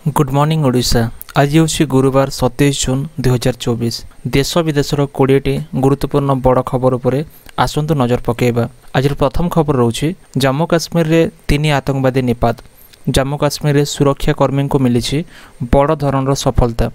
Good morning Odisha. आज हूँ गुरुवार 27 जून 2024। देश विदेशर 20टी गुरुत्वपूर्ण बड़ खबर उपरे आसंतु नजर पकेबा। आज प्रथम खबर रोचे जम्मू काश्मीर रे 3 आतंकवादी निपात। जम्मू काश्मीर रे सुरक्षाकर्मी को मिली बड़ धरणर सफलता।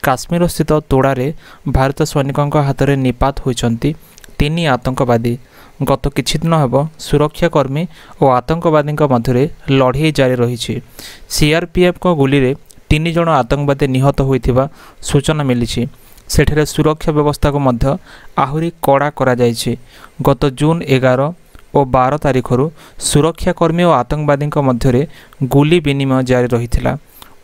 काश्मीर स्थित तोड़ारे भारत सैनिकों हाथ में निपात होती 3 आतंकवादी। गत किछि दिन हेब सुरक्षाकर्मी और आतंकवादी मध्य लड़ाई जारी रही। सीआरपीएफ को गुली रे 3 जन आतंकवादी निहत होइथिबा सूचना मिली। सेठरे सुरक्षा व्यवस्था को मध्य आहुरी कड़ा करा जायछि। गत जून 11 और 12 तारिखर सुरक्षाकर्मी और आतंकवादी मध्य गुली विनिमय जारी रही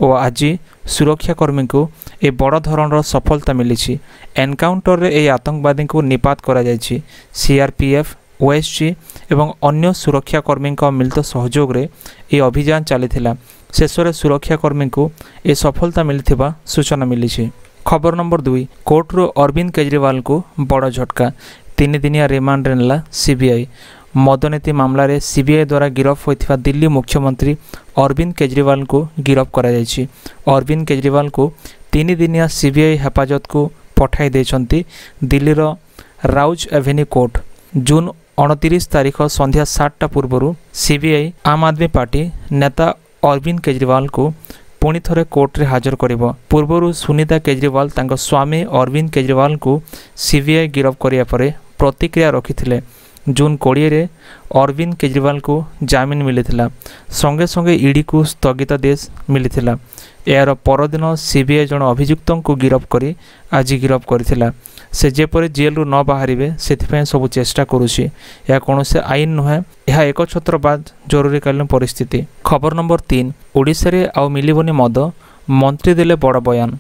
और आज सुरक्षाकर्मी को ए बड़ धरणर सफलता मिली। एनकाउंटर रे ए आतंकवादी को निपात करा जायछि। सीआरपीएफ ओएसजी एवं अन्य सुरक्षाकर्मी मिलित सहयोग रे ए अभियान चली। शेष में सुरक्षाकर्मी को ए सफलता मिलथिबा सूचना मिली। खबर नंबर 2 कोर्टरू अरविंद केजरीवाल को बड़ झटका। 3 दिनिया रिमांड नेला सीबीआई। मदनीति मामला रे सीबीआई द्वारा गिरफ होइथिबा दिल्ली मुख्यमंत्री अरविंद केजरीवाल को गिरफ करा जायछि। अरविंद केजरीवाल को 3 दिनिया सीबीआई हेफाजत को पठाई देछंती दिल्लीर राउज एवेन्यू कोर्ट। जून 29 तारीख संध्या 7टा पूर्व सीबीआई आम आदमी पार्टी नेता अरविंद केजरीवाल को पुणी थरे कोर्ट रे हाजर करिबो। पूर्वरु सुनीता केजरीवाल तांको स्वामी अरविंद केजरीवाल को सीबीआई गिरफ करिया परे प्रतिक्रिया रखिथिले। जून 20 रे अरविंद केजरीवाल को जामिन मिलिथिला। संगे संगे ईडी को स्थगितादेश मिलिथिला। यार परदिन सीबीआई जन अभियुक्त को गिरफ करी आज गिरफ करथिला। से जेपरी जेल न बाहरिबे सेथिपय सब चेष्टा करुछि। या कोनोसे आईन नुहे, यह एक छत्र बाद जरूरीकालीन परिस्थिति। खबर नंबर 3 ओडिशा रे आउ मिलिबनी मद, मंत्री देले बड़ बयान।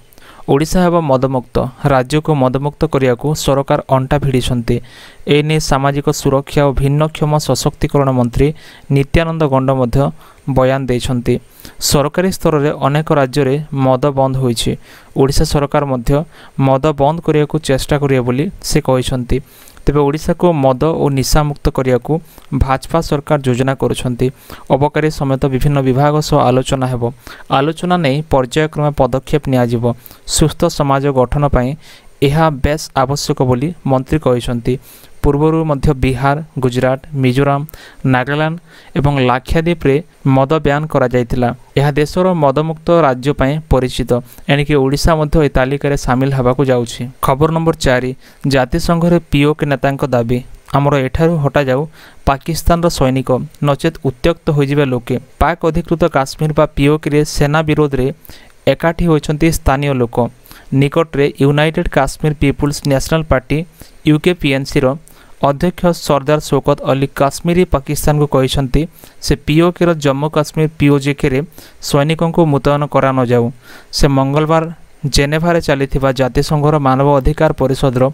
ओडिशा हेबा मदमुक्त। राज्य को मदमुक्त करिया को सरकार अंटा भिड़िछंती। एने सामाजिक सुरक्षा और भिन्नक्षम सशक्तिकरण मंत्री नित्यानंद गंड मध्य बयान देछंती। सरकारी स्तर में अनेक राज्य रे मद बंद होइछि। ओडिशा सरकार मध्य मद बंद करिया को चेष्टा करिया बोली से कहिछंती। तेबे ओडिशा को मद और निशा मुक्त करिया को भाजपा सरकार योजना करुछंती। अबकारी समेत विभिन्न विभाग सह आलोचना हेबो। आलोचना नहीं पर्यायक्रमे पदक्षेप नियाजिबो। सुस्थ समाज गठन पई यह बेस आवश्यक बोली मंत्री कहिछंती। पूर्वरु मध्य बिहार, गुजरात, मिजोराम, नागालैंड एवं लाक्षाद्वीप रे मद बैन करा जायतिला। यह देशर मदमुक्त राज्य पई परिचित। एनिके ओडिशा मध्य ए तालिका रे शामिल हबाकू जाउछि। खबर नंबर 4 जातिसंघ रे पीओके नेतांक दाबी। आमर एठारु हटा जाऊ पाकिस्तान रो सैनिक नचेत उत्त्यक्त होइजिबे लोके। पाक अधिकृत काश्मीर बा पीओके रे सेना विरोध रे एकाठी होइछंती स्थानीय लोक। निकट रे United Kashmir People's National Party UKPNC रो अध्यक्ष सरदार शौकत अली काश्मीरी पाकिस्तान को कहते से पीओके जम्मू काश्मीर पीओजेके रे सैनिकों को मुतयन करा न जाऊ। से मंगलवार जेनेभारे चली जातिसंघर मानव अधिकार परिषदर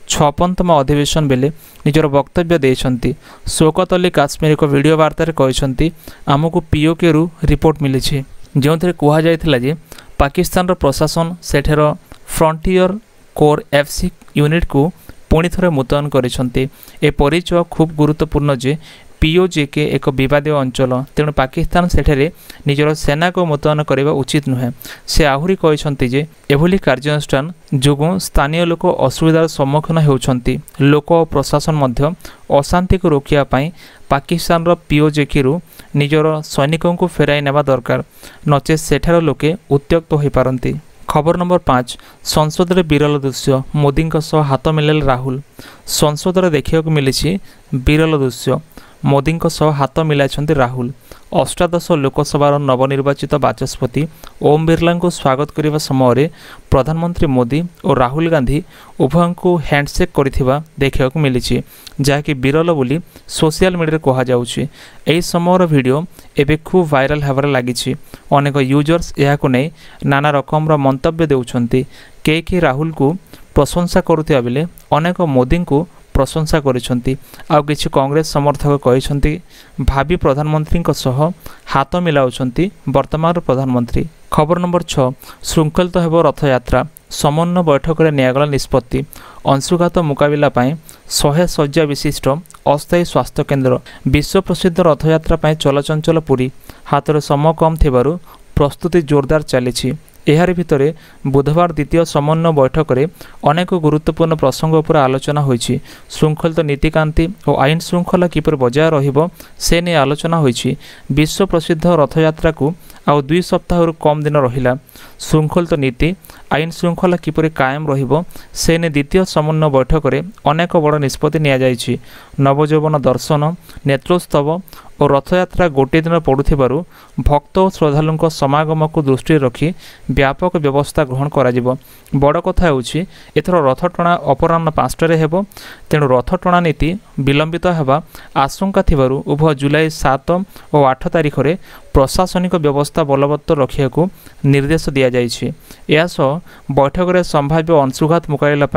56तम अधिवेशन बेले निजर वक्तव्य देइछंती। शौकत अली काश्मीर को वीडियो वार्ता कहते आमको पीओके रु रिपोर्ट मिली जो कह जाइथिला जे पाकिस्तान रो प्रशासन सेठेर फ्रंटियर कोर एफसी यूनिट को पुणी थरे मुतयन करिसंती। ए परिचय खूब गुरुत्वपूर्ण जे पीओजेके एक विवादीय अंचल, तेणु पाकिस्तान सेठरे निजर सेना को मुतयन करबा उचित नुहे। से आहुरी कहिसंती जे एभली कार्यानुष्ठान जोगु स्थानीय लोक असुविधार सम्मुखीन हेउछंती। लोक और प्रशासन मध्य अशांति को रोकिया पाई पाकिस्तान रो पीओजेके रु निजर सैनिकों को फेराई नेबा दरकार, नचे सेठार लोके उत्त्यक्त होई पारंती। खबर नंबर 5 संसद रे विरल दृश्य। मोदी हाथ मिलेल राहुल। संसद रे देखिया को मिली विरल दृश्य। मोदी हाथ मिलाइछंती राहुल। अष्टादश लोकसभार नवनिर्वाचित बाचस्पति ओम बिरला को स्वागत करने समय प्रधानमंत्री मोदी और राहुल गांधी उभय को हैंडसेक करिथिबा देखिया को मिली, जहाँकि विरल बोली सोशल मीडिया कहा जाउछि। एही समयर वीडियो एबे खूब वायरल हेबार लागिछि। अनेक यूजर्स यहाको नै नाना रकम मंतव्य देउछंती। के राहुल को प्रशंसा करुथिबा बेले अनेक मोदी को प्रशंसा करिसंती। आउ किछि कांग्रेस समर्थक कहिसंती भावी प्रधानमंत्री सह हाथ मिलाउछंती वर्तमान प्रधानमंत्री। खबर नंबर 6 श्रृंखलित हेब रथ यात्रा। समन्वय बैठक में नियागला निष्पत्ति। अंशुघात मुकाबिला 100 शଯ୍या विशिष्ट अस्थायी स्वास्थ्य केन्द्र। विश्व प्रसिद्ध रथयात्रा चलचंचल पुरी हाथ में समय कम थिबारु प्रस्तुति जोरदार चली। एहार भितरे बुधवार द्वितीय समन्वय बैठक में अनेक गुरुत्वपूर्ण प्रसंग उपर आलोचना होईछि। श्रृंखलित नीतिकांति और आईन श्रृंखला किपर बजाय रहिबो से ने आलोचना होईछि। विश्व प्रसिद्ध रथयात्रा को आउ 2 सप्ताह कम दिन रहिला। श्रृंखलित नीति आईन श्रृंखला किपर कायम रहिबो से ने द्वितीय समन्वय बैठक में अनेक बड़ निष्पत्ति निया जायछि। नवजौवन दर्शन नेत्रोत्सव और रथयात्रा गोटे दिन पड़ुथिबारु भक्त और श्रद्धालुंक समागम को दृष्टि रखी व्यापक व्यवस्था ग्रहण कराजिबो। बड़ कथा होछि एथर रथ टणा अपराह्न 5टारे हेबो। तेणु रथ टणा नीति विलंबित हेबा आशंका थिबारु उभय जुलाई 7 और 8 तारिख रे प्रशासनिक व्यवस्था बलवत्तर रखियाकू निर्देश दिया जाइछि। यासह बैठक में संभाव्य अंशुघात मुकाबला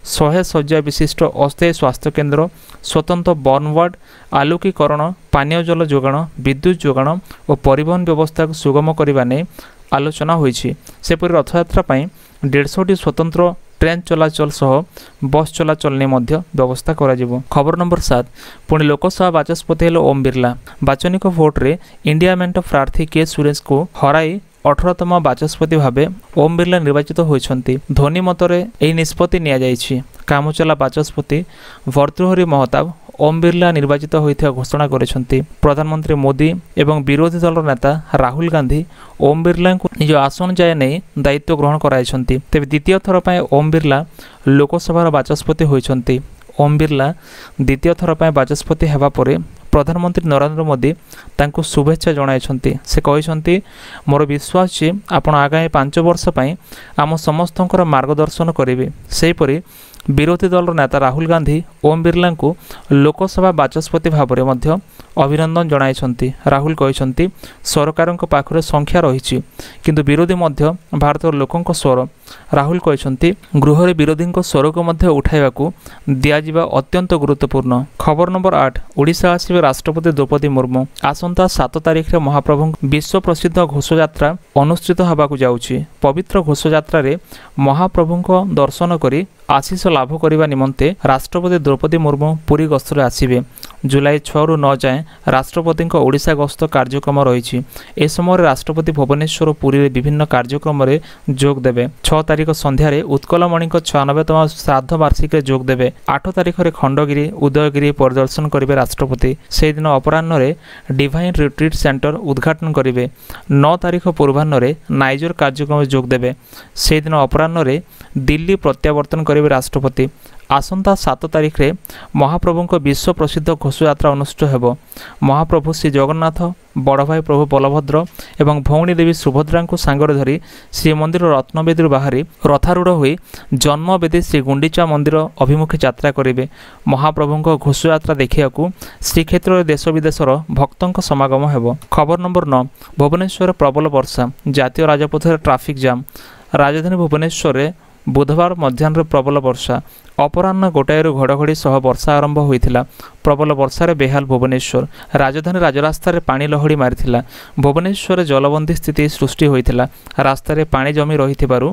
100 शଯ୍ୟା विशिष्ट अस्थायी स्वास्थ्य केन्द्र, स्वतंत्र बर्न वार्ड, आलोकीकरण, पानीय जल जोगाण, विद्युत जोगाण और परिवहन व्यवस्था को सुगम करने ने आलोचना होईछि। सेपरि रथयात्रा 150टी स्वतंत्र ट्रेन चलाचल सह बस चलाचल ने मध्य व्यवस्था कराजिबो। खबर नंबर 7 पुणी लोकसभा बाचस्पति हेले ओम बिरला। बाचनिक भोट रे इंडिया मेंट प्रार्थी के सुरेश को हराई 18तम बाचस्पति भावे ओम बिरला निर्वाचित होइछन्ति। ध्वनि मतरे एही निष्पत्ति निया जाइछि। कामचला बाचस्पति भर्तृहरि महताब ओम बिरला निर्वाचित होइथिया घोषणा करिसन्ति। प्रधानमंत्री मोदी एवं विरोधी दल नेता राहुल गांधी ओम बिरला को निज आसन जाय नहीं दायित्व ग्रहण कराइछन्ति। तेबे द्वितीय थर पय ओम बिरला लोकसभार बाचस्पति होइछन्ति। ओम बिरला द्वितीय थर पय बाचस्पति हेबा परे प्रधानमंत्री नरेंद्र मोदी तांको शुभेच्छा जणाइछन्ति। से कहिसन्ति मोर विश्वास जे आपण आगामी 5 वर्ष पय आम समस्तंकर मार्गदर्शन करिवे। सेहिपरि विरोधी दल नेता राहुल गांधी ओम बिरला को लोकसभा बाचस्पति भाव में अभिनंदन जणाइछन्ति। राहुल कहिसन्ति सरकार पाखरे संख्या रही किंतु विरोधी मध्य भारत लोकंक स्वर। राहुल कहिसन्ति गृह रे विरोधी स्वर को मध्य उठाइबाकू दियाजिबा अत्यंत गुरुत्वपूर्ण। खबर नंबर 8 ओडिशा आसिबे राष्ट्रपति द्रौपदी मुर्मू। आसंता 7 तारिख रे महाप्रभु विश्व प्रसिद्ध घोषयात्रा अनुष्ठित होबाकू जाउछि। पवित्र घोषयात्रा रे महाप्रभुंक दर्शन करी आशीष लाभ करने निमंते राष्ट्रपति द्रौपदी मुर्मू पुरी गस्तरे आसिबे। जुलाई 6 रु 9 जाए राष्ट्रपति ओडिशा गस्त कार्यक्रम रही। ए समय राष्ट्रपति भुवनेश्वर पुरी रे विभिन्न कार्यक्रम रे जोग देबे। 6 तारिख संध्यारे उत्कलमणि 96तम श्राद्ध वार्षिक रे जोग देबे। 8 तारिख रे खंडगिरी उदयगिरी परिदर्शन करिवे राष्ट्रपति। से दिन अपराह्न रे डिवाइन रिट्रीट सेंटर उद्घाटन करिवे। 9 तारिख पूर्वाह्न रे नाइजर कार्यक्रम जोग देबे। से दिन अपराह्न रे दिल्ली प्रत्यावर्तन करिवे राष्ट्रपति। आसंता 7 तारिख रे महाप्रभु विश्व प्रसिद्ध घोषयात्रा अनुष्ठित हेबो। महाप्रभु श्री जगन्नाथ बड़ भाई प्रभु बलभद्र एवं भौणी देवी सुभद्रा को सांगरे धरी श्रीमंदिर रत्नवेदी बाहरी रथारूढ़ होई जन्मवेदी श्री गुंडीचा मंदिर अभिमुखे यात्रा करेंगे। महाप्रभु घोषयात्रा देखिया श्रीक्षेत्र देश विदेशर भक्तों समागम हेबो। खबर नंबर 9 भुवनेश्वर प्रबल वर्षा जातीय राजपथ ट्राफिक जाम। राजधानी भुवनेश्वर बुधवार मध्याह्न प्रबल वर्षा अपराह्न 1 घड़घड़ी सह वर्षा आरंभ होइथिला। प्रबल वर्षार बेहाल भुवनेश्वर राजधानी राजरास्तार पानी लहड़ी मारिथिला। भुवनेश्वर जलबंदी स्थिति सृष्टि होइथिला। रास्तार पानी जमी रहिथिबारु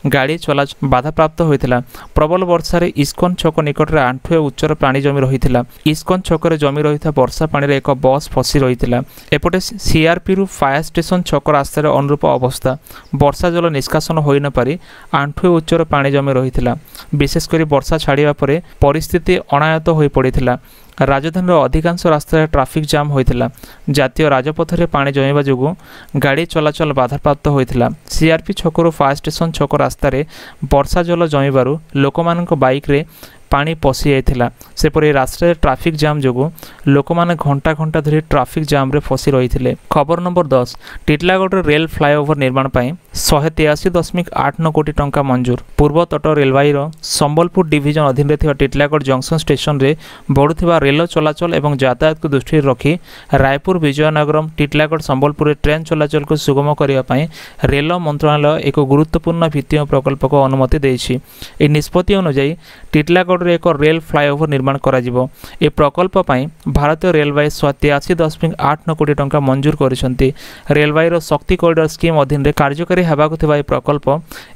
गाड़ी चलाचल बाधाप्राप्त होइथिला। प्रबल वर्षार इस्कन छक निकटरे आंठुए उच्चर पानी जमी रहिथिला। इस्कन छकरे जमी रहिथा वर्षा पानी रे एक बस फसी रहिथिला। एपटे सीआरपी रु फायर स्टेशन छक रास्तार अनुरूप अवस्था। वर्षा जल निष्कासन होई न पारि आंठुए उच्चर पानी जमी रहिथिला। विशेषकर वर्षा छाड़िबा परे परिस्थिति अनायत होई पड़िथिला। राजधानी अधिकांश रास्तार ट्राफिक जाम होइथिला। जातीय राजपथ रे पानी जमीबा जोगु गाड़ी चलाचल बाधाप्राप्त होइथिला। सीआरपी छकरु फायर स्टेशन छक रास्तार वर्षा जल जमीबारु लोकमानक बाइक रे पानी पशि जाइथिला। सेपरि रास्तार ट्राफिक जाम जोगु लोकमाने घंटा घंटा धरी ट्राफिक जाम रे फसी रहिथिले। खबर नंबर 10 टिटलागढ़ रेल फ्लाईओवर निर्माण पाई 183.89 कोटी टंका मंजूर। पूर्व तट रेलवाईर संबलपुर डिविजन अधीन रे थिबा टिटलागढ़ जंक्शन स्टेशन रे बढ़ुथिबा रेल चलाचल एवं यातायात को दृष्टि रखी रायपुर विजयनगरम टिटलागढ़ संबलपुर ट्रेन चलाचल को सुगम करने पाई रेल मंत्रालय एक गुरुत्वपूर्ण भित्तिम प्रकल्प को अनुमति देछि। ए निष्पत्ति अनुसार टिटलागढ़ एक रेल फ्लाईओवर निर्माण कराजिबो। ए प्रकल्प पाई भारतीय रेलवे 183.89 कोटी टंका मंजूर करिसंती। रेलवेर शक्ति कॉरिडोर स्कीम अधीन रे कार्यकारी हेबाकु थिबा ए प्रकल्प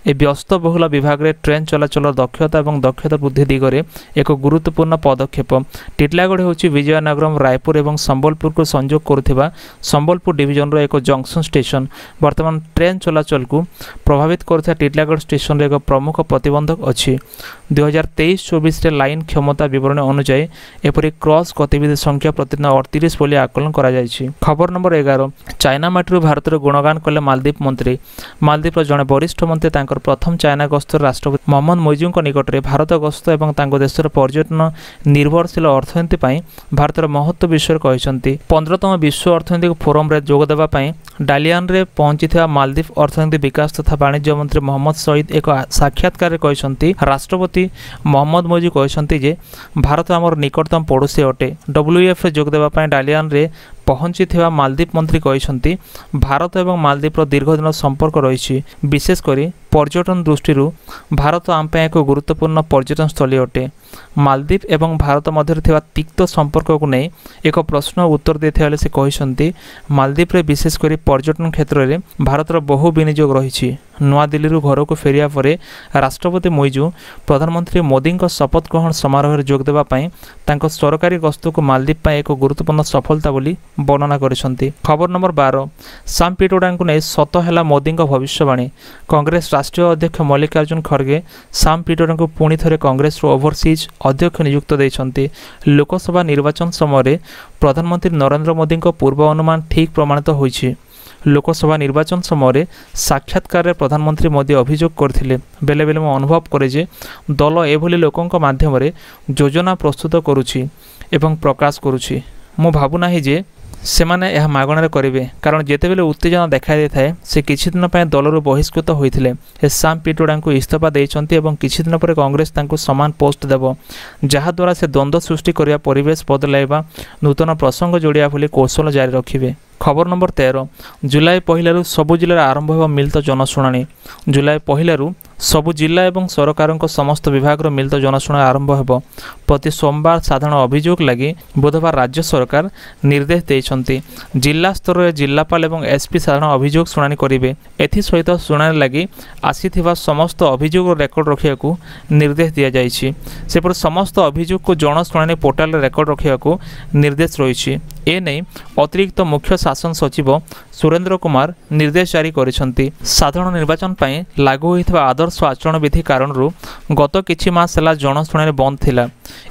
ए व्यस्तबहुल विभाग रे ट्रेन चलाचल दक्षता एवं दक्षता वृद्धि दिगरे एक गुरुत्वपूर्ण पदक्षेप। टिटला टिटलागढ़ होची विजयनगरम रायपुर और संबलपुर को संजोग करुथिबा संबलपुर डिविजन रो एक जंक्शन स्टेशन वर्तमान ट्रेन चलाचल को प्रभावित करुथिबा टिटलागढ़ स्टेशन रे एक प्रमुख प्रतिबंधक अछि 2023-24 रे लाइन क्षमता विवरण अनुसार एपरि क्रॉस गतिविधि संख्या प्रतिदिन 38 बोली आकलन करा जायछि। खबर नंबर 11 चाइना माटीर भारत गुणगान कले मालदीप मंत्री। मालदीप जड़े वरिष्ठ मंत्री तांकर प्रथम चाइना गस्त राष्ट्रपति मोहम्मद मोइजू निकट में भारत गस्त और तांको देशर पर्यटन निर्भरशील अर्थनीति पर भारतर महत्व विषय कहते 15तम विश्व अर्थनैतिक फोरम रे जोग देबा पई डालियान रे पहुंची मालदीप अर्थनीति विकास तथा वाणिज्य मंत्री मोहम्मद सईद एक साक्षात्कार कहते राष्ट्रपति मोहम्मद मोइजू कहते जे भारत आमर निकटतम पड़ोसी अटे। WEF रे जोग देबा पई डालियान रे पहुंची मालदीप मंत्री कहते भारत और मालदीप दीर्घदिन संपर्क रही विशेषकर पर्यटन दृष्टि भारत आम एक गुरुत्वपूर्ण पर्यटन स्थली अटे। मालदीप एवं भारत मध्य तिक्त संपर्क को नहीं एक प्रश्न उत्तर देते से कहते मालदीप रे विशेषकर पर्यटन क्षेत्र में भारतर बहु विनियोग रही। नवा दिल्ली घर को फेरिया पर राष्ट्रपति मोइजू प्रधानमंत्री मोदी शपथ ग्रहण समारोह जोग देवाई सरकारी गस्त को मालदीप एक गुरुत्वपूर्ण सफलता बोली वर्णना करिसेंती। खबर नंबर 12 साम पिट्रोडा को नहीं सत है मोदी भविष्यवाणी। कांग्रेस राष्ट्रीय अध्यक्ष मल्लिकार्जुन खड़गे साम पिट्रोडा को पुणी थे कांग्रेस ओवरसीज अध्यक्ष नियुक्त देइछंती। लोकसभा निर्वाचन समय प्रधानमंत्री नरेंद्र मोदी पूर्व अनुमान ठीक प्रमाणित होइछि। लोकसभा निर्वाचन समय साक्षात्कार प्रधानमंत्री मोदी अभियोग करथिले बेले बेले मैं अनुभव करे जे दल एभली लोकंक माध्यम योजना प्रस्तुत करुछि एवं प्रकाश करुछि। मु भाबुना जे से माने यह मागणार करेंगे कारण जिते बेले उत्तेजना देखा दे थाए से किछि दिन पय दलरू बहिष्कृत होइथिले साम पिट्रोडा को इस्तीफा देइछंती एवं किछि दिन पर कांग्रेस तांको समान पोस्ट देबो जहा द्वारा से द्वंद्व सृष्टि करिया परिवेश बदलाइबा नूतन प्रसंग जोड़िया बोली कौशल जारी रखिबे। खबर नंबर 13 जुलाई पहलू सबु जिले आरंभ हो मिलित जनशुणाणी। जुलाई पहलू सबु जिला एवं सरकार समस्त विभाग मिलित जनशुणाणी आरंभ हो। प्रति सोमवार साधारण अभियोग लगी बुधवार राज्य सरकार निर्देश देइछंती। जिला स्तर में जिलापाल एवं एसपी साधारण अभियोग शुणाणी करेंगे। एसत शुणाणी लगी आसीथिबा समस्त अभियोग रेकर्ड रखा निर्देश दि जाइछि। सेपर समस्त अभियोग को जनशुणाणी पोर्टाल रेकर्ड रखा निर्देश रही। एने अतिरिक्त मुख्य शासन सचिव सुरेंद्र कुमार निर्देश जारी करिसेंती। साधारण निर्वाचन पर लागू होइथिबा आदर्श आचरण विधि कारण गत किछि मास हला जनशुणाणी बंद थिला।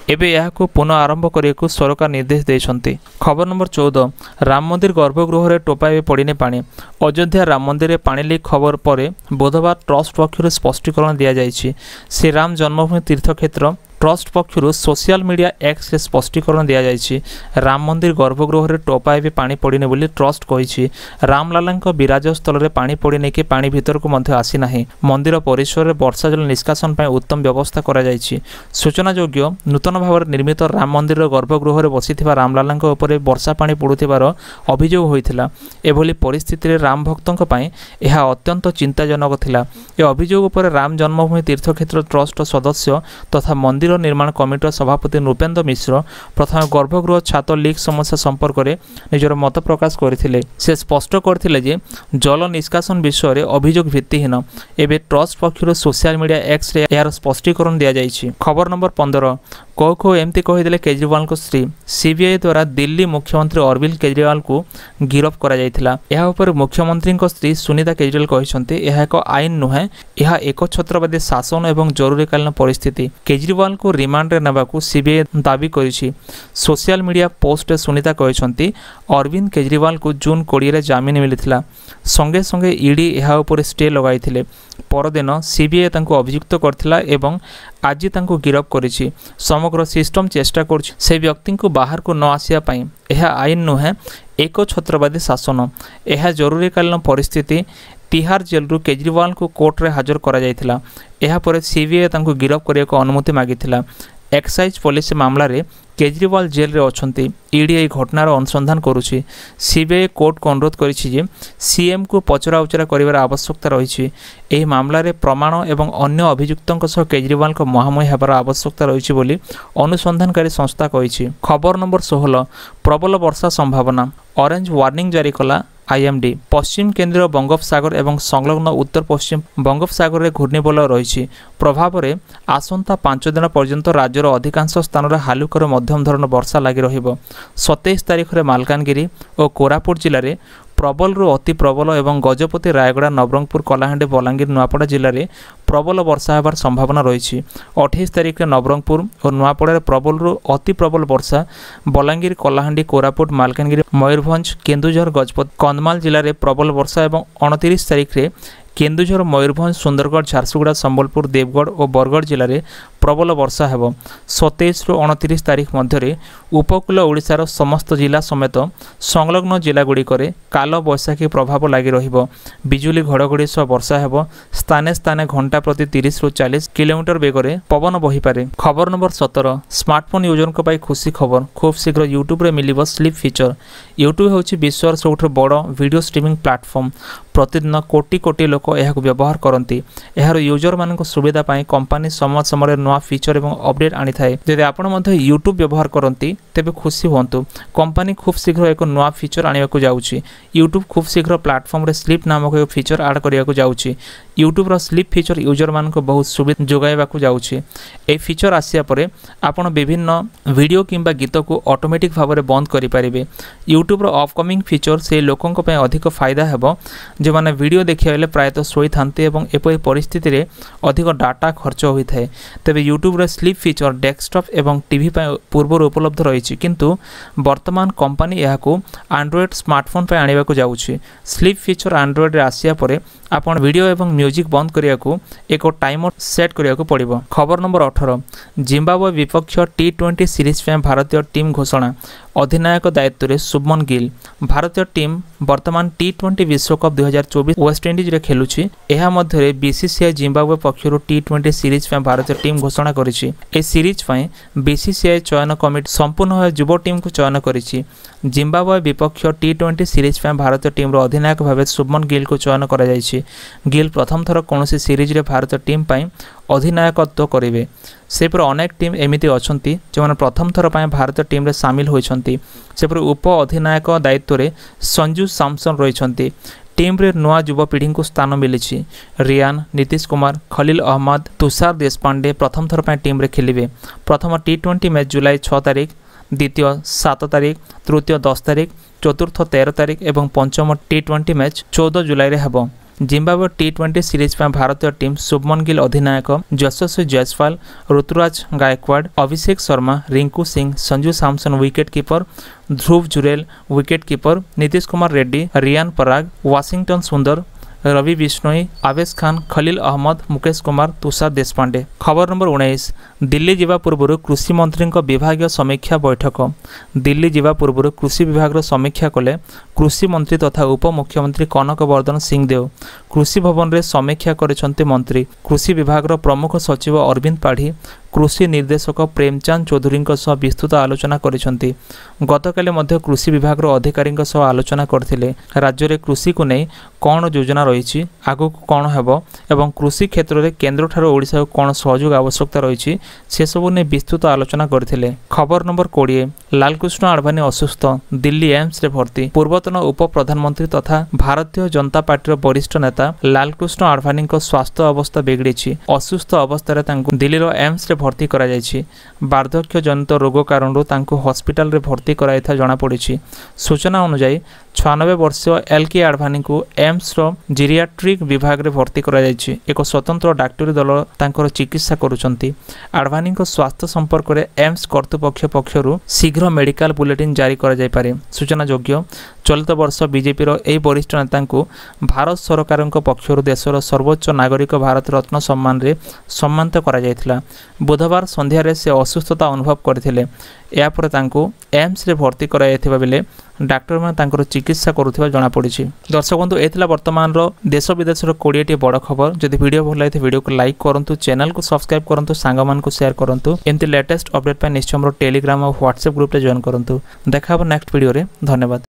एबे याको पुनः आरंभ करियाकु सरकार निर्देश देइछंती। खबर नंबर 14 राम मंदिर गर्भगृह रे टोपाए पड़िने पानी। अयोध्या राम मंदिर रे पानी लीक खबर पर बुधवार ट्रस्ट पक्षर स्पष्टीकरण दिया जाइछि। श्री राम जन्मभूमि तीर्थक्षेत्र ट्रस्ट पक्षर सोशल मीडिया एक्स रे स्पष्टीकरण दिया जाइछि। राम मंदिर गर्भगृह रे टोपाए भी पानी पड़िने बोली ट्रस्ट कहिछि। रामलालांक विराज स्थल रे पानी पड़िने कि पानी भीतर को मध्य आसी नाही। मंदिर परिसर रे वर्षा जल निष्कासन पय उत्तम व्यवस्था करा जाइछि। सूचनायोग्य नूतन भाव निर्मित राम मंदिर गर्भगृह रे बसिथिबा रामलालांक उपरे वर्षा पानी पड़ुथिबार अभियोग होइथिला। एभली परिस्थिति रे राम भक्तंक पय एहा अत्यंत चिंताजनक थिला। ए अभियोग उपर राम जन्मभूमि तीर्थक्षेत्र ट्रस्ट सदस्य तथा मंदिर निर्माण कमिटर सभापति नृपेन्द्र मिश्र प्रथम गर्भगृह छात लीक समस्या संपर्क में निजर मत प्रकाश करथिले। से स्पष्ट करथिले जे जल निष्कासन विषय रे अभियोग भित्तिहीन। एबे ट्रस्ट पक्षर सोशल मीडिया एक्स रे यार स्पष्टीकरण दिया जाइछि। खबर नंबर 15 कौ एमती कहीदेले केजरीवाल को स्त्री। सीबीआई द्वारा दिल्ली मुख्यमंत्री अरविंद केजरीवाल को गिरफ्त करा जायथिला। एहा उपर मुख्यमंत्री स्त्री सुनीता केजरीवाल कहिसंते एहा एक आईन नुहे एहा एक छत्रवादी शासन एवं जरूरीकालीन परिस्थिति। केजरीवाल को रिमांड रे नेबाकू सीबीआई दाबी करिछि। सोशल मीडिया पोस्ट सुनीता कहिसंती अरविंद केजरीवाल को जून 20 रे जामिन मिलिथिला। संगे संगे ईडी एहा उपर स्टे लगाइथिले। परदिन सीबीआई तांको अभियुक्त करथिला एवं आज तांको गिरफ्त करिछि। समग्र सिस्टम चेष्टा करछि से व्यक्ति को बाहर को न आसिया पई। एहा आईन नुहे एक छत्रवादी शासन। एहा जरूरीकालीन परिस्थिति। तिहार जेल रु केजरीवाल को कोर्ट रे हाजर करा जायथिला। एहा पर सीबीआई तांको गिरफ्त करिया को अनुमति मागिथिला। एक्साइज पुलिस मामला रे केजरीवाल जेल रे अछंती। ईडी घटनार अनुसंधान करुछि। सीबीआई कोर्ट को अनुरोध करिछि जे सीएम को पचरा उचरा करिवार आवश्यकता रहिछि। एही मामला रे प्रमाण एवं अन्य अभियुक्तଙ୍କ सह केजरीवाल को मुहांमुही हेबार आवश्यकता रहिछि बोली अनुसंधानकारी संस्था कहिछि। खबर नंबर 16 प्रबल वर्षा संभावना। ऑरेंज वार्निंग जारी कला IMD पश्चिम केन्द्रीय बंगोपसागर एवं संलग्न उत्तर पश्चिम बंगोपसागर में घूर्णिबलय रही प्रभाव में आसंता 5 दिन पर्यंत राज्यर अधिकांश स्थान में हालुकर मध्यम धरण वर्षा लगी रहिबो। 27 तारिख में मालकानगिरी और कोरापुट जिले में प्रबल रु अति प्रबल एवं गजपति रायगड़ा नवरंगपुर कलाहांडी बलांगीर नुआपड़ा जिले में प्रबल वर्षा होबार संभावना रही। 28 तारिख में नवरंगपुर और नुआपड़ा प्रबल रु अति प्रबल वर्षा बलांगीर कलाहांडी कोरापुट मालकानगिरी मयूरभंज केन्दुझर गजपति कंधमाल जिले में प्रबल वर्षा और 29 तारिख में केन्दुझर मयूरभंज सुंदरगढ़ झारसुगुड़ा संबलपुर देवगढ़ और बरगढ़ जिले में प्रबल वर्षा हेब। 27 रु 29 तारिख मध्य उपकूल ओडिशार समस्त जिला समेत संलग्न जिलागुड़िक काल बैशाखी प्रभाव लगी रहिबो। बिजुली घड़घड़ी सह वर्षा हेब। स्थाने स्थाने घंटा प्रति 30 रु 40 किलोमीटर बेगर पवन बही पारे। खबर नंबर 17 स्मार्टफोन यूजर पाई खुशी खबर खूब शीघ्र यूट्यूब रे मिलिबो स्लीप फीचर। यूट्यूब होछि विश्वर सबुठ बड़ वीडियो स्ट्रीमिंग प्लेटफॉर्म। प्रतिदिन कोटी कोटी लोक यह व्यवहार करती। यार यूजर मान सुविधा पाई कंपनी समय समय नुआ फीचर एवं अपडेट आनी थाए। जदि आपण मध्य यूट्यूब व्यवहार करती तेबे खुशी हुंतु। कंपनी खूब शीघ्र एक नुआ फीचर आने को जाउछि। यूट्यूब खूब शीघ्र प्लेटफॉर्म रे स्लीप नामक एक फीचर ऐड करिया को जाउछि। यूट्यूब रो स्लीप फीचर यूजर मान को बहुत सुविधा जोगाइबा को जाउछि। ए फीचर आसिया परे आपण विभिन्न वीडियो किंबा गीत को ऑटोमेटिक भाव में बंद करि परिबे। यूट्यूब रो अपकमिंग फीचर से लोकों को पे अधिक फायदा हेबो जो माने वीडियो देखिया प्रायतः शोई थांते एवं एपरि परिस्थिति रे अधिक डाटा खर्च होई थाए। तबे यूट्यूब रे स्लीप फीचर डेस्कटॉप एवं टीवी पर पूर्व उपलब्ध रही किंतु वर्तमान कंपनी यहाको एंड्रॉयड स्मार्टफोन पे आनिबा को जाउछि। स्लीप फीचर एंड्रॉयड रे आसिया परे आपण वीडियो एवं म्यूजिक बंद करिया को एक टाइमर सेट करिया को पड़िबो। खबर नंबर 18 जिम्बाब्वे विपक्ष T20 सीरीज में भारतीय टीम घोषणा। अधिनायक दायित्व रे शुभमन गिल। भारतीय टीम वर्तमान T20 विश्वकप 2024 वेस्टइंडीज रे खेलुछि। एहा मध्य बीसीसीआई जिम्बाब्वे पक्षरु T20 सीरीज में भारतीय टीम घोषणा करिछि। ए सीरीज पय बीसीसीआई चयन कमिटी संपूर्ण युवा टीम को चयन करिछि। जिम्बाब्वे विपक्ष T20 सीरीज में भारतीय टीम रो अधिनायक भावे शुभमन गिल को चयन करा जायछि। गिल प्रथम थर कोनोसी सीरीज रे भारतीय टीम पय अधिनायकत्व करिवे। सेपर अनेक टीम एमिति अछंती जो प्रथम थर पाए भारतीय टीम रे शामिल होइछंती। सेपर उप अधिनायक दायित्व रे संजू सैमसन रहिछंती। टीम रे नुआ युवपीढ़ी को स्थान मिली। रियान नीतीश कुमार खलील अहमद तुषार देशपांडे प्रथम थर पाए टीम रे खेलिवे। प्रथम T20 मैच जुलाई 6 तारिख, द्वितीय 7 तारिख, तृतीय 10 तारिख, चतुर्थ 13 तारिख एवं पंचम T20 मैच 14 जुलाई रे हेबो। जिम्बाब्वे T20 सीरीज में भारतीय टीम शुभमन गिल अधिनायक, यशस्वी जायसवाल, ऋतुराज गायकवाड़, अभिषेक शर्मा, रिंकू सिंह, संजू सैमसन विकेट कीपर, ध्रुव Jurel wicket keeper, Nitish Kumar Reddy, Riyan Parag, Washington सुंदर, रवि बिश्नोई, आवेश खान, खलील अहमद, मुकेश कुमार, तुषार देशपांडे। खबर नंबर 19 दिल्ली जीवा पूर्व कृषि मंत्री विभाग समीक्षा बैठक। दिल्ली जीवा पूर्व कृषि विभाग समीक्षा कले कृषि मंत्री तथा उप मुख्यमंत्री कनक वर्धन सिंहदेव। कृषि भवन में समीक्षा करिसेंते मंत्री। कृषि विभाग प्रमुख सचिव अरविंद पाढ़ी कृषि निर्देशक प्रेमचंद चौधरी विस्तृत आलोचना करिसेंते। गतकाली मध्य कृषि विभाग अधिकारी आलोचना करथिले। राज्य में कृषि को नहीं कौन योजना रही आगु कौन हेबो एवं कृषि क्षेत्र में केन्द्र ठारो ओडिशा को कौन सहयोग आवश्यकता रही से सबु ने विस्तृत आलोचना करथिले। खबर नंबर 20 लालकृष्ण आडवाणी असुस्थ, दिल्ली एम्स रे भर्ती। पूर्वतन उप प्रधानमंत्री तथा भारतीय जनता पार्टी वरिष्ठ नेता लालकृष्ण आडवाणी स्वास्थ्य अवस्था बिगड़ी। असुस्थ अवस्था दिल्ली एम्स रे भर्ती करा जायछि। वार्धक्य जनित रोग कारण तांको हॉस्पिटल रे भर्ती कराइथा जणा पड़िछि। सूचना अनुसार 96 वर्षीय एल.के. आडवाणी को एम्स रो जीरियाट्रिक विभाग रे भर्ती करा जायछि। एक स्वतंत्र डाक्टरी दल तांकर चिकित्सा करुचंती। आडवाणी को स्वास्थ्य संपर्क में एम्स कर्तृपक्ष पक्षरु शीघ्र मेडिकल बुलेटिन जारी करा जाय पारे। सूचना योग्य चलित वर्ष बीजेपी रो एई वरिष्ठ नेता को भारत सरकार पक्षरु देशर सर्वोच्च नागरिक भारत रत्न सम्मान रे सम्मानित करा जायथिला। बुधवार संध्यारे से अस्वस्थता अनुभव करथिले। या पर तांको एम्स रे भर्ती करा जायथिबा बेले डाक्टर मान तांकर चिकित्सा करुथिबा जणा पड़िछि। दर्शक बंधु एथिला वर्तमान रो देश विदेश रो 20 टी बड़ खबर। जदि वीडियो भल लागे वीडियो को लाइक करंतु, चैनल को सब्सक्राइब करंतु, सांग मान को शेयर करंतु। एमती लेटेस्ट अपडेट पे निश्चय हमरो टेलीग्राम और व्हाट्सएप ग्रुप रे जॉइन करंतु। देखा नेक्स्ट वीडियो रे। धन्यवाद।